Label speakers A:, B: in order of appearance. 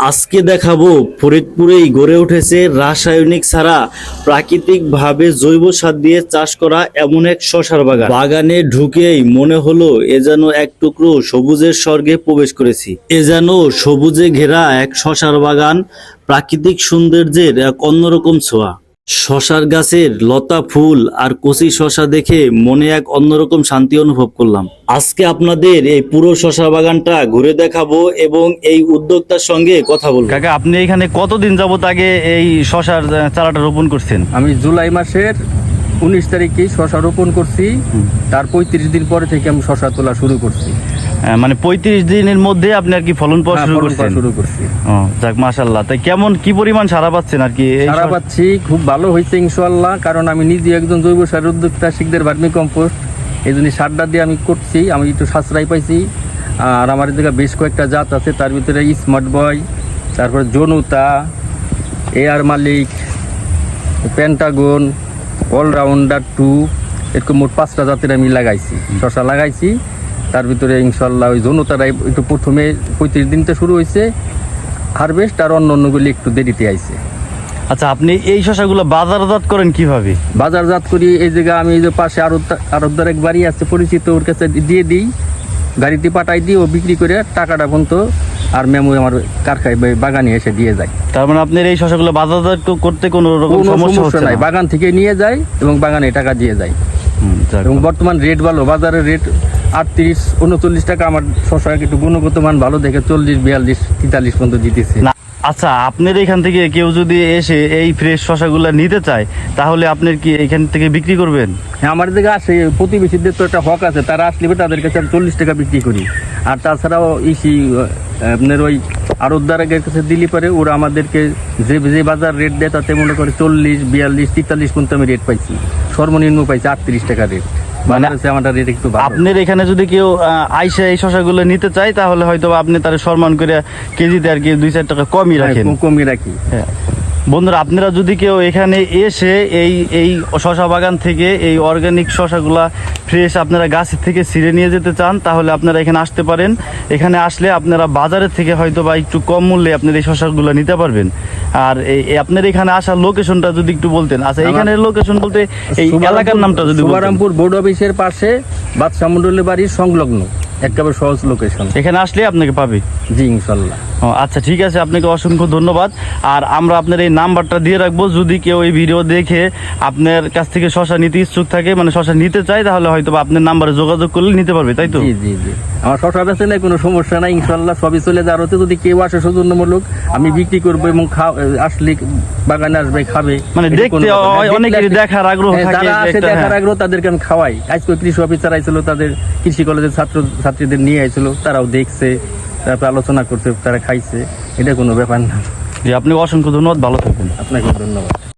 A: আজকে দেখাবো ফরিদপুরেই গড়ে উঠেছে রাসায়নিক ছাড়া প্রাকৃতিকভাবে জৈব সার দিয়ে চাষ করা এমন এক শসার বাগান। বাগানে ঢুকেই মনে হলো এ যেন এক টুকরো সবুজের স্বর্গে প্রবেশ করেছি। এ যেন সবুজে ঘেরা এক শসার বাগান, প্রাকৃতিক সৌন্দর্যের এক অন্যরকম ছোঁয়া। শসার গাছের লতা ফুল আর কচি শসা দেখে মনে এক অন্যরকম শান্তি অনুভব করলাম। আজকে আপনাদের এই পুরো শসা বাগানটা ঘুরে দেখাবো এবং এই উদ্যোক্তার সঙ্গে কথা বলবো।
B: কাকা, আপনি এখানে কতদিন যাবত আগে এই শসার চারাটা রোপণ করছেন?
C: আমি জুলাই মাসের 19 তারিখে শসা রোপণ করছি। তার 35 দিন পরে থেকে আমি শসা তোলা শুরু করছি।
B: মানে 35 দিনের মধ্যে আপনি আর কি ফলন পাওয়া শুরু করছি। ও যাক, মাশাআল্লাহ। তাই কেমন কি পরিমাণ সারা পাচ্ছেন আর কি?
C: সারা পাচ্ছি, খুব ভালো হয়েছে ইনশাআল্লাহ। কারণ আমি নিজে একজন জৈব সার উদ্যোক্তা, শিখদের ভার্মি কম্পোস্ট, এই জন্য সারটা দিয়ে আমি করছি। আমি একটু সাশ্রয় পাইছি। আর আমার এদিকে বেশ কয়েকটা জাত আছে, তার ভিতরে স্মার্ট বয়, তারপরে জনুতা, এয়ার মালিক, পেন্টাগন, অলরাউন্ডার 2, এরকম মোট 5টা জাতের আমি লাগাইছি, শসা লাগাইছি। তার ভিতরে ইনশাল্লাহ ওই জনুতারাই একটু প্রথমে 35 দিনতে শুরু হয়েছে হারভেস্ট, আর অন্যগুলি একটু দেরিতে আইছে।
B: আচ্ছা, আপনি এই শসাগুলো বাজারজাত করেন কিভাবে?
C: বাজারজাত করি এই জায়গা আমি এই যে পাশে আরবদার এক বাড়ি আছে পরিচিত, ওর কাছে দিয়ে দিই, গাড়িতে পাঠাই দিই, ও বিক্রি করে টাকাটা পর্যন্ত আর মেমো আমার কারখানায় বাগানে এসে দিয়ে যায়।
B: তার মানে আপনার এই শসাগুলো বাজারজাত করতে কোনো রকম সমস্যা নাই?
C: বাগান থেকে নিয়ে যায় এবং বাগানে টাকা দিয়ে যায়। এবং বর্তমান রেট ভালো, বাজারের রেট 38-39 টাকা। আমার শসা একটু গুণগত মান ভালো দেখে 40-42-43 পর্যন্ত দিতেছে।
B: আচ্ছা, আপনার এখান থেকে কেউ যদি এসে এই ফ্রেশ শসাগুলো নিতে চায়, তাহলে আপনার কি এখান থেকে বিক্রি করবেন?
C: হ্যাঁ, আমার দিকে আসে প্রতিবেশীদের তো একটা হক আছে, তারা আসলে তাদের কাছে আমি 40 টাকা বিক্রি করি। আর তাছাড়াও আপনার ওই আড়তদারের কাছে দিলে পরে ওরা আমাদেরকে যে বাজার রেট দেয় তাতে মনে করে 40-42-43 পর্যন্ত আমি রেট পাইছি। সর্বনিম্ন পাইছি 38 টাকা রেট। মানে আমার রেট একটু ভালো।
B: আপনার এখানে যদি কেউ আইসা এই শসাগুলো নিতে চায়, তাহলে হয়তো আপনি তার সম্মান করে কেজিতে আর কি 2-4 টাকা কমই রাখেন।
C: কমই রাখি।
B: হ্যাঁ বন্ধুরা, আপনারা যদি কেউ এখানে এসে এই শসা বাগান থেকে এই অর্গানিক শসাগুলা ফ্রেশ আপনারা গাছের থেকে ছিঁড়ে নিয়ে যেতে চান, তাহলে আপনারা এখানে আসতে পারেন। এখানে আসলে আপনারা বাজারের থেকে হয়তো বা একটু কম মূল্যে আপনার এই শসাগুলো নিতে পারবেন। আর আপনার এখানে আসার লোকেশনটা যদি একটু বলতেন। আচ্ছা, এখানের লোকেশন বলতে এই এলাকার নামটা যদি বলতেন।
C: সুবারামপুর বোর্ড অফিসের পাশে বাদশা মন্ডলের বাড়ির সংলগ্ন, একেবারে সহজ লোকেশন।
B: এখানে আসলে আপনাকে পাবে।
C: জি, ইনশাল্লাহ।
B: আচ্ছা, ঠিক আছে, আপনাকে অসংখ্য ধন্যবাদ। আর আমরা আপনার এই নাম্বারটা দিয়ে রাখবো, যদি কেউ এই ভিডিও দেখে আপনার কাছ থেকে শসা নিতে ইচ্ছুক থাকে, মানে শসা নিতে চায়, তাহলে হয়তো আপনার নাম্বারে যোগাযোগ করলে নিতে পারবে, তাই তো?
C: জি জি জি, আমার শসা বেচে নেই, কোনো সমস্যা নাই ইনশাল্লাহ। সবই চলে যায়। আরতে যদি কেউ আসে সৌজন্যমূলক, আমি বিক্রি করবো এবং আসলে বাগানে আসবে, খাবে।
B: মানে দেখতে অনেকেরই দেখার আগ্রহ থাকে,
C: যারা আসে দেখার আগ্রহ তাদেরকে আমি খাওয়াই। আজকে কৃষি অফিসার আইছিল, তাদের কৃষি কলেজের ছাত্রীদের নিয়ে আইছিল, তারাও দেখছে, তারপর আলোচনা করছে, তারা খাইছে। এটা কোনো ব্যাপার না।
B: জি, আপনি অসংখ্য ধন্যবাদ, ভালো থাকবেন।
C: আপনাকে ধন্যবাদ।